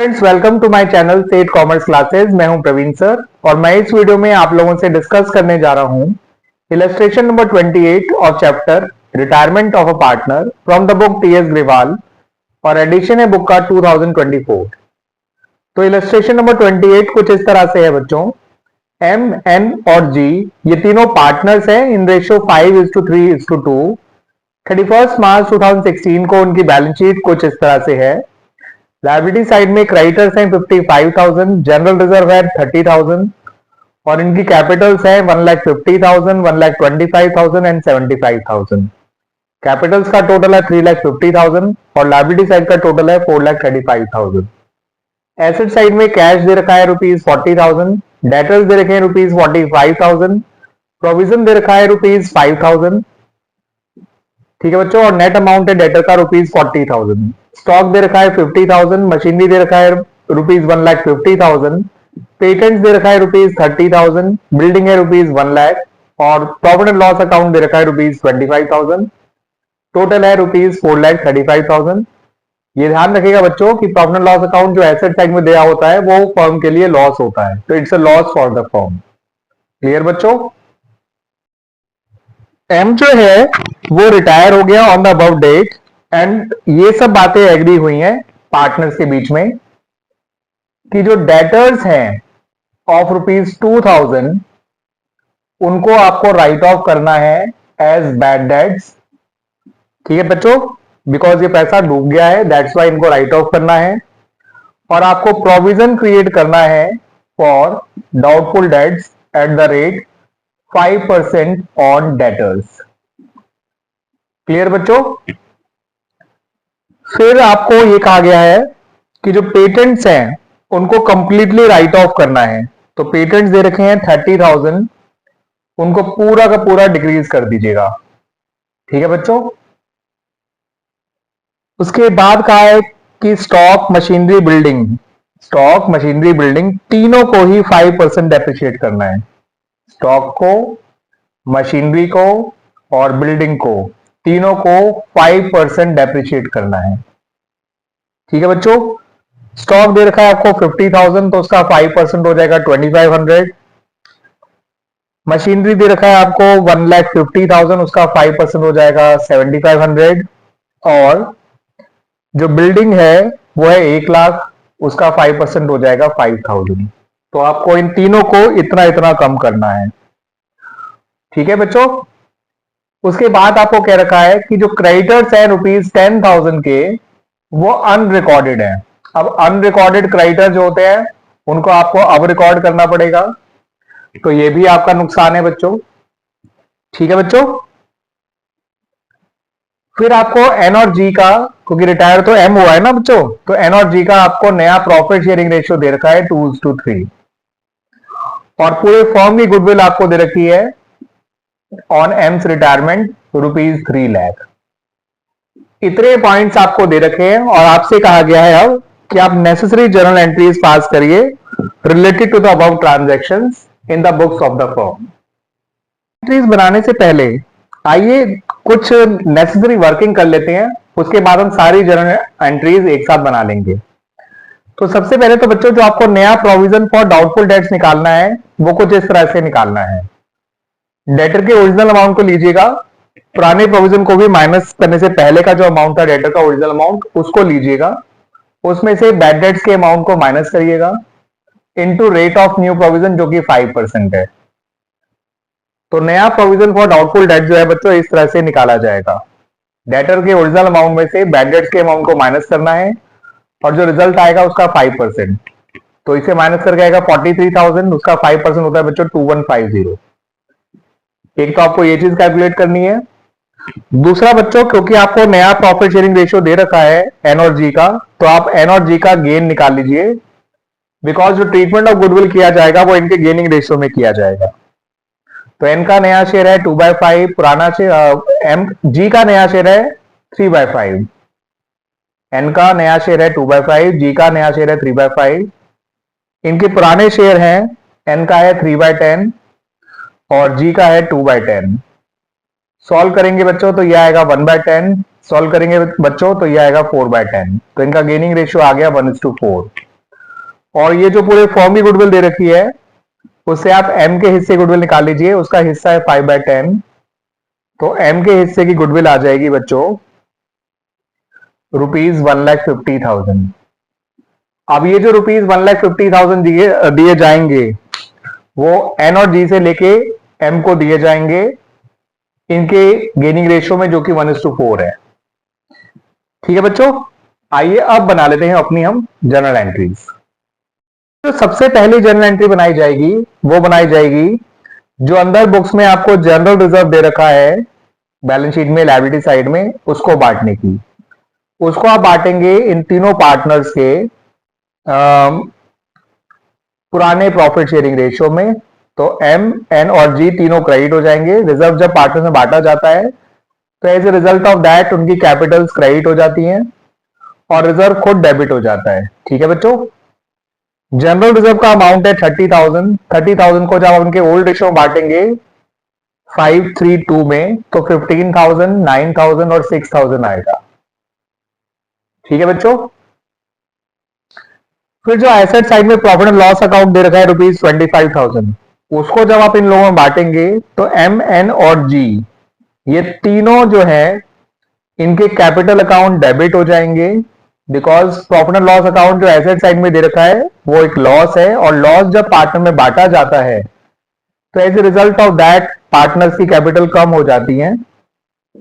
Friends, welcome to my channel set commerce classes. मैं हूं Praveen sir और मैं इस वीडियो में आप लोगों से डिस्कस करने जा रहा हूं illustration number 28 of chapter retirement of a partner from the book T S Grewal और एडिशन है बुक का 2024। तो इलस्ट्रेशन नंबर 28 कुछ इस तरह से है बच्चों। एम, एन और जी ये तीनों पार्टनर्स हैं इन रेशियो 5:3:2। 31 मार्च 2016 को उनकी बैलेंस शीट कुछ इस तरह से है। लायबिलिटी साइड में क्रेडिटर्स हैं 55,000, जनरल रिजर्व है 30,000 और इनकी कैपिटल्स हैं 1,50,000, 1,25,000 एंड 75,000। कैपिटल्स का टोटल है 3,50,000 और लायबिलिटी साइड का टोटल है 4,35,000। एसेट साइड में कैश दे रखा है ₹40,000, डेटर्स दे रखे हैं ₹45,000, प्रोविजन दे रखा है ₹5,000। ठीक है बच्चों, और नेट अमाउंट है डेटर का ₹40,000। स्टॉक दे रखा है 50,000, मशीनरी दे रखा है ₹1,50,000, पेटेंट्स दे रखा है ₹30,000, बिल्डिंग है ₹1,00,000 और प्रॉफिट एंड लॉस अकाउंट दे रखा है ₹25,000। टोटल है ₹4,35,000। ये ध्यान रखिएगा बच्चों कि प्रॉफिट एंड लॉस अकाउंट जो एसेट साइड में दिया होता है वो फर्म के लिए लॉस होता है, तो it's a loss for the firm. Clear बच्चों? एम जो है वो रिटायर हो गया on the above date and ये सब बातें एग्री हुई हैं पार्टनर्स के बीच में कि जो डेटर्स हैं ऑफ ₹2,000 उनको आपको राइट ऑफ करना है एज बैड डेट्स। ठीक है बच्चों, बिकॉज ये पैसा डूब गया है, दैट्स वाई इनको राइट ऑफ करना है। और आपको प्रोविजन क्रिएट करना है for doubtful debts at the rate 5% on debtors. Clear बच्चों? फिर आपको ये कहा गया है कि जो पेटेंट्स हैं उनको कंप्लीटली राइट ऑफ करना है। तो पेटेंट्स दे रखे हैं 30,000, उनको पूरा का पूरा डिक्रीज कर दीजिएगा। ठीक है बच्चों? उसके बाद कहा है कि स्टॉक मशीनरी बिल्डिंग तीनों को ही 5% डेप्रिशिएट करना है। स्टॉक को, मशीनरी को और बिल्डिंग को, तीनों को 5% डेप्रिशिएट करना है। ठीक है बच्चों? स्टॉक दे रखा है आपको 50,000 तो उसका 5% हो जाएगा 2,500। मशीनरी दे रखा है आपको 1,50,000, उसका 5% हो जाएगा 7,500 और जो बिल्डिंग है वो है 1,00,000, उसका 5% हो जाएगा 5,000। तो आपको इन तीनों को इतना इतना कम करना है। ठीक है बच्चों? उसके बाद आपको कह रखा है कि जो क्रेडिटर्स है ₹10,000 के वो अनरिकॉर्डेड है। अब अनरिकॉर्डेड क्रेडिटर जो होते हैं उनको आपको अब रिकॉर्ड करना पड़ेगा, तो ये भी आपका नुकसान है बच्चों। ठीक है बच्चों? फिर आपको एन और जी का, क्योंकि रिटायर तो एम हुआ है ना बच्चों, तो एन और जी का आपको नया प्रॉफिट शेयरिंग रेशियो दे रखा है 2:3 और पूरे फर्म की गुडविल आपको दे रखी है ऑन एम्स रिटायरमेंट ₹3 लाख। इतने पॉइंट्स आपको दे रखे हैं और आपसे कहा गया है अब कि आप नेसेसरी जर्नल एंट्रीज पास करिए related to the above transactions in the books of the firm. Entries बनाने से पहले आइए कुछ नेसेसरी वर्किंग कर लेते हैं, उसके बाद हम सारी जर्नल एंट्रीज एक साथ बना लेंगे। तो सबसे पहले तो बच्चों जो आपको नया प्रोविजन फॉर डाउटफुल डेट्स निकालना है वो कुछ इस तरह से निकालना है। डेटर के ओरिजिनल अमाउंट को लीजिएगा, पुराने प्रोविजन को भी माइनस करने से पहले का जो अमाउंट था डेटर का ओरिजिनल अमाउंट उसको लीजिएगा, उसमें से बैड डेट्स के अमाउंट को माइनस करिएगा into rate of new provision जो कि 5% है। तो नया प्रोविजन फॉर डाउटफुल डेट जो है बच्चों इस तरह से निकाला जाएगा। डेटर के ओरिजिनल अमाउंट में से बैड डेट्स के अमाउंट को माइनस करना है और जो रिजल्ट आएगा उसका 5%। तो इसे माइनस करके आएगा 43,000, उसका 5% होता है बच्चों 2,150। एक तो आपको ये चीज कैलकुलेट करनी है। दूसरा बच्चों, क्योंकि आपको नया प्रॉफिट शेयरिंग रेशियो दे रखा है एन और जी का, तो आप एन और जी का गेन निकाल लीजिए, बिकॉज जो ट्रीटमेंट ऑफ गुडविल किया जाएगा वो इनके गेनिंग रेशियो में किया जाएगा। तो एन का नया शेयर है 2/5, पुराना शेयर एम जी का नया शेयर है 3/5। एन का नया शेयर है 2/5, जी का नया शेयर है 3/5। इनके पुराने शेयर हैं, एन का है 3/10 और जी का है 2/10। सॉल्व करेंगे बच्चों तो यह आएगा 1/10, सॉल्व करेंगे बच्चों तो यह आएगा 4/10। तो इनका गेनिंग रेशियो आ गया 1:4। और ये जो पूरे फॉर्म की गुडविल दे रखी है उससे आप एम के हिस्से गुडविल निकाल लीजिए, उसका हिस्सा है 5/10, तो एम के हिस्से की गुडविल आ जाएगी बच्चों ₹1,50,000। अब ये जो ₹1,50,000 दिए जाएंगे वो एन और जी से लेके एम को दिए जाएंगे इनके गेनिंग रेशियो में, जो कि 1:4 है। ठीक है बच्चों, आइए अब बना लेते हैं अपनी हम जर्नल एंट्रीज। तो सबसे पहली जर्नल एंट्री बनाई जाएगी वो बनाई जाएगी जो अंदर बुक्स में आपको जनरल रिजर्व दे रखा है बैलेंस शीट में, लायबिलिटी साइड में, उसको बांटने की। उसको आप बांटेंगे इन तीनों पार्टनर्स के पुराने प्रॉफिट शेयरिंग रेशियो में। तो एम, एन और जी तीनों क्रेडिट हो जाएंगे। रिजर्व जब पार्टनर में बांटा जाता है तो as a result of that उनकी कैपिटल्स क्रेडिट हो जाती हैं और रिजर्व खुद डेबिट हो जाता है। ठीक है बच्चों, जनरल रिजर्व का अमाउंट है 30,000। 30,000 को जब उनके ओल्ड रेशियो में बांटेंगे 532 में तो 15,000, 9,000 और 6,000 आएगा। ठीक है बच्चों, फिर जो एसेट साइड में प्रॉफिट एंड लॉस अकाउंट दे रखा है ₹25,000, उसको जब आप इन लोगों में बांटेंगे तो एम, एन और जी ये तीनों जो है इनके कैपिटल अकाउंट डेबिट हो जाएंगे, because profit and loss account जो एसेट साइड में दे रखा है वो एक लॉस है और लॉस जब पार्टनर में बांटा जाता है तो as a result of that partners की कैपिटल कम हो जाती है,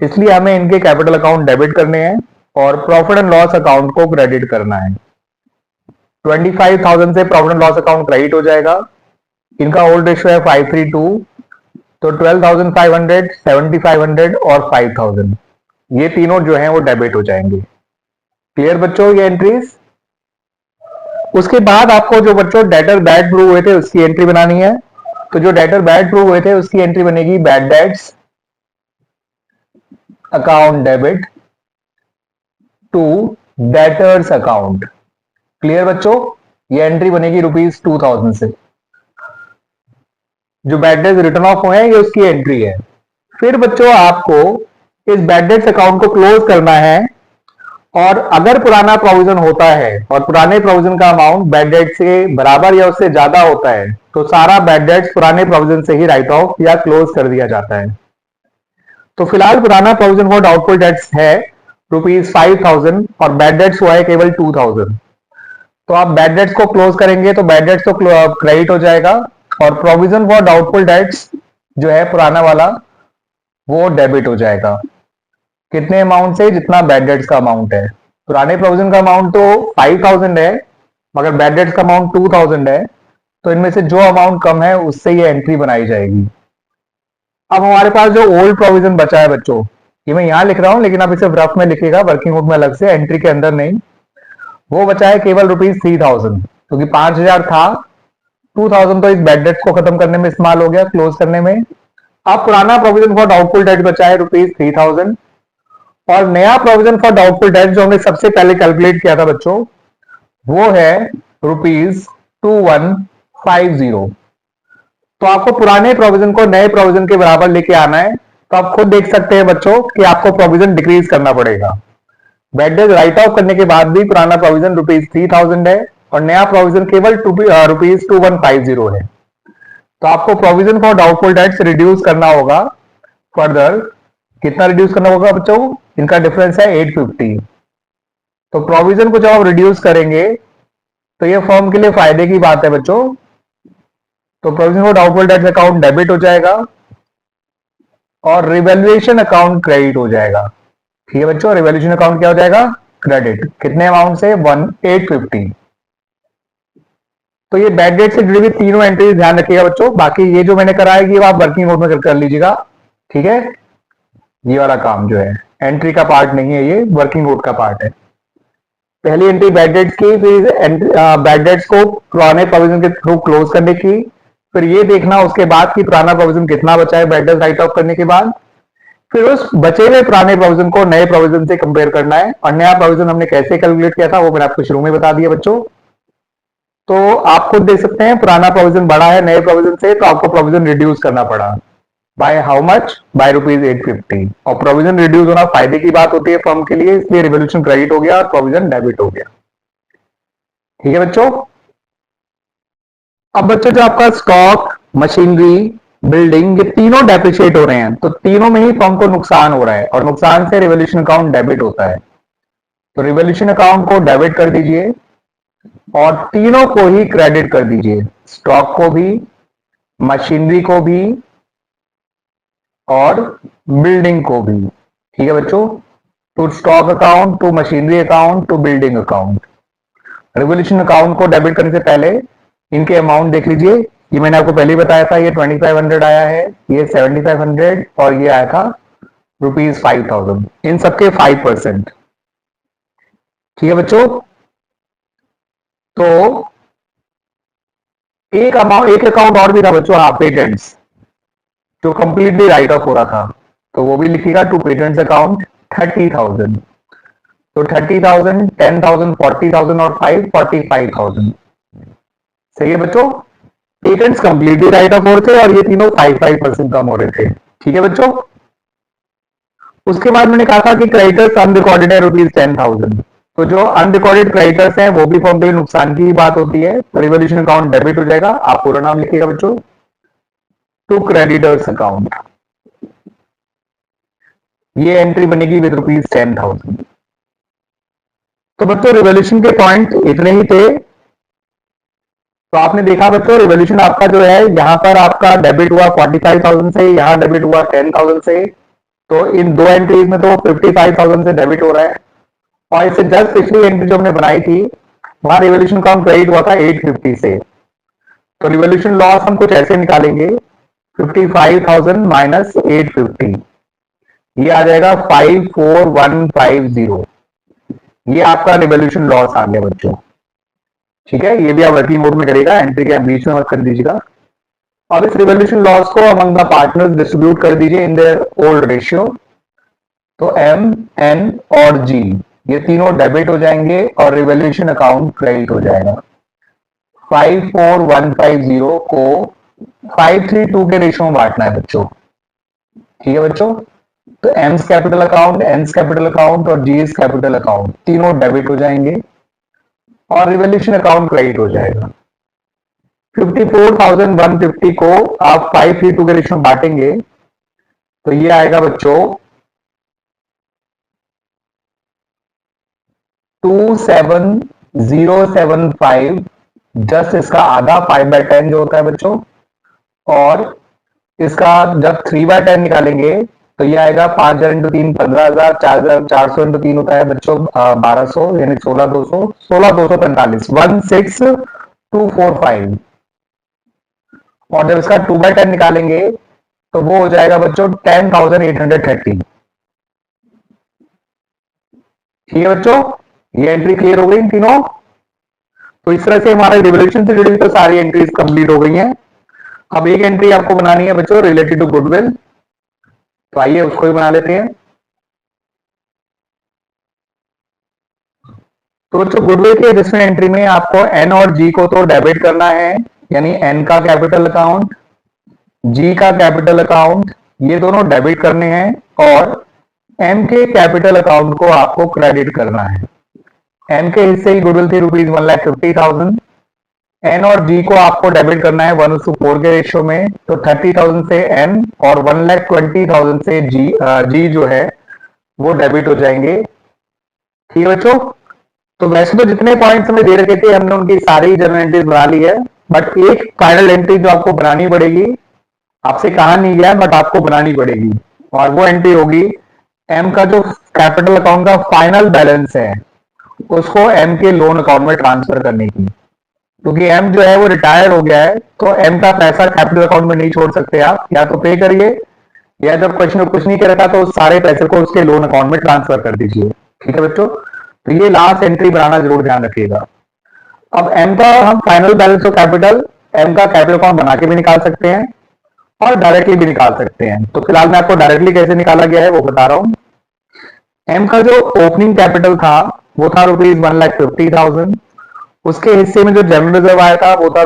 इसलिए हमें इनके कैपिटल अकाउंट डेबिट करने हैं और प्रॉफिट एंड लॉस अकाउंट को क्रेडिट करना है। 25,000 से profit and loss account credit हो जाएगा। इनका ओल्ड रेशियो है 532, तो 12,500, 7,500 और 5,000 ये तीनों जो हैं वो डेबिट हो जाएंगे। क्लियर बच्चों ये एंट्रीज। उसके बाद आपको जो बच्चों डेटर बैड प्रूव हुए थे उसकी एंट्री बनानी है। तो जो डेटर बैड प्रूव हुए थे उसकी एंट्री बनेगी bad debts account debit to debtors account. Clear बच्चों, ये एंट्री बनेगी ₹2,000 से। जो बैड डेट्स रिटर्न ऑफ हुए हैं ये उसकी एंट्री है। फिर बच्चों आपको इस बैड डेट्स अकाउंट को क्लोज करना है और अगर पुराना प्रोविजन होता है और पुराने प्रोविजन का अमाउंट बैड डेट से बराबर या उससे ज्यादा होता है तो सारा बैड डेट्स पुराने प्रोविजन से ही राइट ऑफ या क्लोज कर दिया जाता है। तो फिलहाल पुराना प्रोविजन फॉर डाउटफुल डेट्स है ₹5,000 और बैड डेट्स हुआ है केवल 2,000। तो आप बैड डेट्स को क्लोज करेंगे तो बैड डेट्स तो क्रेडिट हो जाएगा और प्रोविजन फॉर डाउटफुल डेट्स जो है पुराना वाला वो डेबिट हो जाएगा। कितने अमाउंट से? जितना बैड डेट्स का अमाउंट है। पुराने प्रोविजन का अमाउंट तो 5,000 है मगर बैड डेट्स का अमाउंट 2,000 है, तो इनमें से जो अमाउंट कम है उससे ये एंट्री बनाई जाएगी। अब हमारे पास जो ओल्ड प्रोविजन बचा है बच्चों, ये मैं यहां लिख रहा हूं लेकिन आप इसे रफ में लिखिएगा, वर्किंग नोट में अलग से, एंट्री के अंदर नहीं। वो बचा है केवल ₹3,000 क्योंकि 5,000 था, 2,000 तो इस बैड डेट्स को खत्म करने में इस्तेमाल हो गया, क्लोज करने में। अब पुराना प्रोविजन फॉर डाउटफुल डेट बचा है ₹3,000 और नया प्रोविजन फॉर डाउटफुल डेट जो हमने सबसे पहले कैलकुलेट किया था बच्चों वो है ₹2150। तो आपको पुराने प्रोविजन को नए प्रोविजन के बराबर लेके आना है। तो आप खुद देख सकते हैं बच्चों कि आपको प्रोविजन डिक्रीज करना पड़ेगा। बैड डेट राइट ऑफ करने के बाद भी पुराना प्रोविजन ₹3,000 है और नया प्रोविजन केवल ₹2150 है। तो आपको provision for doubtful debts reduce करना होगा फर्दर। कितना रिड्यूस करना होगा बच्चों? इनका डिफरेंस है 850। तो प्रोविजन को जब आप रिड्यूस करेंगे तो ये फर्म के लिए फायदे की बात है बच्चों। तो provision for doubtful debts account debit हो जाएगा और रिवैल्यूएशन अकाउंट क्रेडिट हो जाएगा। ठीक है बच्चों, रिवैल्यूएशन अकाउंट क्या हो जाएगा? क्रेडिट। कितने अमाउंट से? 850। तो ये बैड डेट से जुड़ी हुई तीनों एंट्रीज ध्यान रखिएगा बच्चों। बाकी ये जो मैंने करा है कि आप वर्किंग मोड में कर लीजिएगा। ठीक है, ये वाला काम जो है एंट्री का पार्ट नहीं है, ये वर्किंग मोड का पार्ट है। पहली एंट्री बैड डेट्स की, फिर बैड डेट्स को पुराने प्रोविजन के थ्रू क्लोज करने की, फिर ये देखना उसके बाद कि पुराना प्रोविजन कितना बचा है बैड डेट राइट ऑफ करने के बाद, फिर उस बचे हुए पुराने प्रोविजन को नए प्रोविजन से कंपेयर करना है। और नया प्रोविजन हमने कैसे कैलकुलेट किया था वो मैंने आपको शुरू में बता दिया बच्चों। तो आप खुद देख सकते हैं पुराना प्रोविजन बढ़ा है नए प्रोविजन से, तो आपको प्रोविजन रिड्यूस करना पड़ा। By how much? बाय ₹850। और प्रोविजन रिड्यूस होना फायदे की बात होती है फर्म के लिए, इसलिए रिवोल्यूशन क्रेडिट हो गया और प्रोविजन डेबिट हो गया। ठीक है बच्चों, अब बच्चों जो आपका स्टॉक, मशीनरी, बिल्डिंग, ये तीनों डेप्रिशिएट हो रहे हैं, तो तीनों में ही फर्म को नुकसान हो रहा है और नुकसान से रिवोल्यूशन अकाउंट डेबिट होता है। तो रिवोल्यूशन अकाउंट को डेबिट कर दीजिए और तीनों को ही क्रेडिट कर दीजिए, स्टॉक को भी, मशीनरी को भी और बिल्डिंग को भी। ठीक है बच्चों, to stock account, to machinery account, to building account. Revaluation account को डेबिट करने से पहले इनके अमाउंट देख लीजिए। ये मैंने आपको पहले ही बताया था, ये 2500 आया है, ये 7500 और ये आया था ₹5000। इन सबके 5%। ठीक है बच्चों, तो एक अकाउंट और भी था बच्चों, हाँ, पेटेंट्स, जो कंप्लीटली राइट ऑफ हो रहा था, तो वो भी लिखिएगा, टू पेटेंट्स अकाउंट 30,000। तो 30,000, 10,000, 40,000 और 45,000। सही है बच्चों, पेटेंट्स कंप्लीटली राइट ऑफ हो रहे थे और ये तीनों 5% कम हो रहे थे। ठीक है बच्चों, उसके बाद मैंने कहा था कि क्रेडिटर्स अनरिकॉर्डेड है ₹10,000। तो जो अनरिकॉर्डेड क्रेडिटर्स हैं वो भी फॉर्म के लिए नुकसान की ही बात होती है, तो रिवोल्यूशन अकाउंट डेबिट हो जाएगा। आप पूरा नाम लिखिएगा बच्चों, टू क्रेडिटर्स अकाउंट। ये एंट्री बनेगी विद ₹10,000। तो बच्चों रिवोल्यूशन के पॉइंट इतने ही थे। तो आपने देखा बच्चों, रिवोल्यूशन आपका जो है, यहाँ पर आपका डेबिट हुआ 45,000 से, यहाँ डेबिट हुआ 10,000 से। तो इन दो एंट्रीज में तो 55,000 से डेबिट हो रहा है, और इससे जस्ट पिछली एंट्री जो हमने बनाई थी, वहां रिवोल्यूशन अकाउंट क्रेडिट हुआ था 850 से। तो रिवोल्यूशन लॉस हम कुछ ऐसे निकालेंगे, 55,000 माइनस 850, ये आ जाएगा 54150। ये आपका रिवोल्यूशन लॉस आ गया बच्चों। ठीक है, ये भी आप वर्किंग मोड में करेगा, एंट्री के बीच में मत कर दीजिएगा। और इस रिवोल्यूशन लॉस को अमंग द पार्टनर्स डिस्ट्रीब्यूट कर दीजिए इन देयर ओल्ड रेशियो। तो एम, एन और जी, ये तीनों डेबिट हो जाएंगे और रिवोल्यूशन अकाउंट क्रेडिट हो जाएगा। 54150 को 532 के रेशियो में बांटना है बच्चों। ठीक है बच्चों, तो M's capital account, N's capital account और जीएस कैपिटल अकाउंट तीनों डेबिट हो जाएंगे और रिवोल्यूशन अकाउंट क्रेडिट हो जाएगा। 54,150 को आप 532 के रेशियो में बांटेंगे, तो ये आएगा बच्चों 27,075, जस्ट इसका आधा 5/10 जो होता है बच्चों। और इसका जब 3/10 निकालेंगे तो ये आएगा 5,000 इंटू 3 15,000, 4,400 इंटू 3 होता है बच्चों 1,200, यानी 16,200, 16,245, 16,245। और जब इसका 2/10 निकालेंगे तो वो हो जाएगा बच्चों 10,830। ठीक है बच्चों, ये एंट्री क्लियर हो गई इन तीनों। तो इस तरह से हमारे रिवोल्यूशन से जुड़ी तो सारी एंट्रीज कंप्लीट हो गई हैं। अब एक एंट्री आपको बनानी है बच्चों रिलेटेड टू गुडविल, तो आइए उसको भी बना लेते हैं। तो बच्चों गुडविल के एडजस्टमेंट एंट्री में आपको एन और जी को तो डेबिट करना है, यानी एन का कैपिटल अकाउंट, जी का कैपिटल अकाउंट, ये दोनों डेबिट करने हैं, और एम के कैपिटल अकाउंट को आपको क्रेडिट करना है। एम के हिस्से की गुडविल थी ₹1,50,000। एन और जी को आपको डेबिट करना है 1:4 के रेशियो में, तो 30,000 से एन और 1,20,000 से जी जो है वो डेबिट हो जाएंगे। ठीक है बच्चों, तो वैसे तो जितने पॉइंट्स हमें दे रखे थे हमने उनकी सारी जर्नल एंट्रीज बना ली है, बट एक फाइनल एंट्री जो आपको बनानी पड़ेगी, आपसे कहा नहीं गया बट आपको बनानी पड़ेगी, और वो एंट्री होगी एम का जो कैपिटल अकाउंट का फाइनल बैलेंस है उसको एम के लोन अकाउंट में ट्रांसफर करने की। क्योंकि एम जो है वो रिटायर हो गया है, तो एम का पैसा कैपिटल अकाउंट में नहीं छोड़ सकते आप, या तो पे करिए, या जब क्वेश्चन में कुछ नहीं कर रखा तो उस सारे पैसे को उसके लोन अकाउंट में ट्रांसफर कर दीजिए। ठीक है बच्चों, तो ये लास्ट एंट्री बनाना जरूर ध्यान रखिएगा। अब एम का हम final balance of capital, M का कैपिटल अकाउंट बना के भी निकाल सकते हैं और डायरेक्टली भी निकाल सकते हैं। तो फिलहाल मैं आपको डायरेक्टली कैसे निकाला गया है वो बता रहा हूं। एम का जो ओपनिंग कैपिटल था वो था ₹1,50,000। उसके हिस्से में जो जनरल रिजर्व आया था वो था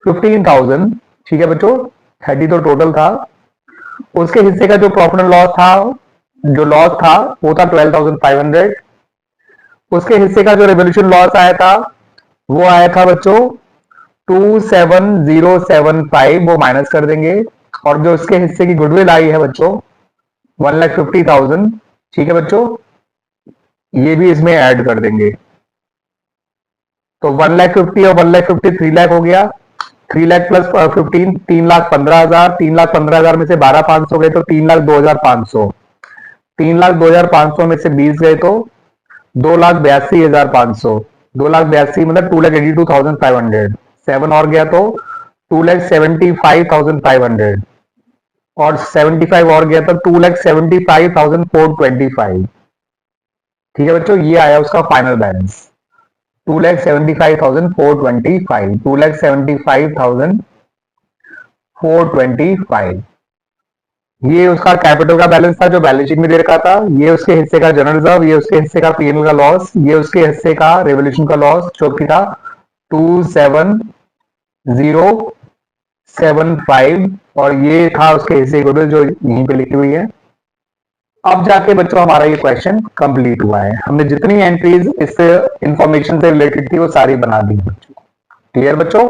₹15,000। ठीक है बच्चों, 30 तो टोटल था। उसके हिस्से का जो प्रॉफिट एंड लॉस था, जो लॉस था वो था 12,500। उसके हिस्से का जो रिवोल्यूशन लॉस आया था वो आया था बच्चों 27,075 वो माइनस कर देंगे, और जो इसके हिस्से की गुडविल आई है बच्चों 1,50,000, ठीक है बच्चों, ये भी इसमें ऐड कर देंगे। तो 1,50,000 और 1,50,000 3,00,000 हो गया। 3,00,000 प्लस 15 3,15,000, 3,15,000 में से 12,500 गए तो 3,02,500, 3,02,500 में से 20 गए तो 2,82,500, 2,82,000 मतलब 2,82,500, 7 और गया तो 2,75,500, और 75 और गया तो 2,75,425। ठीक है बच्चों, ये आया उसका फाइनल बैलेंस 2,75,425, 2,75,425। ये उसका कैपिटल का बैलेंस था जो बैलेंस शीट में दे रखा था। ये उसके हिस्से का जनरल रिजर्व, ये उसके हिस्से का पीएनएल का लॉस, ये उसके हिस्से का रेवोल्यूशन का लॉस जो कि था 2,70,75, और ये था उसके हिस्से गुडविल जो यहीं पे लिखी हुई है। अब जाके बच्चों हमारा ये क्वेश्चन कंप्लीट हुआ है। हमने जितनी एंट्रीज इस इंफॉर्मेशन से रिलेटेड थी वो सारी बना दी। क्लियर बच्चों?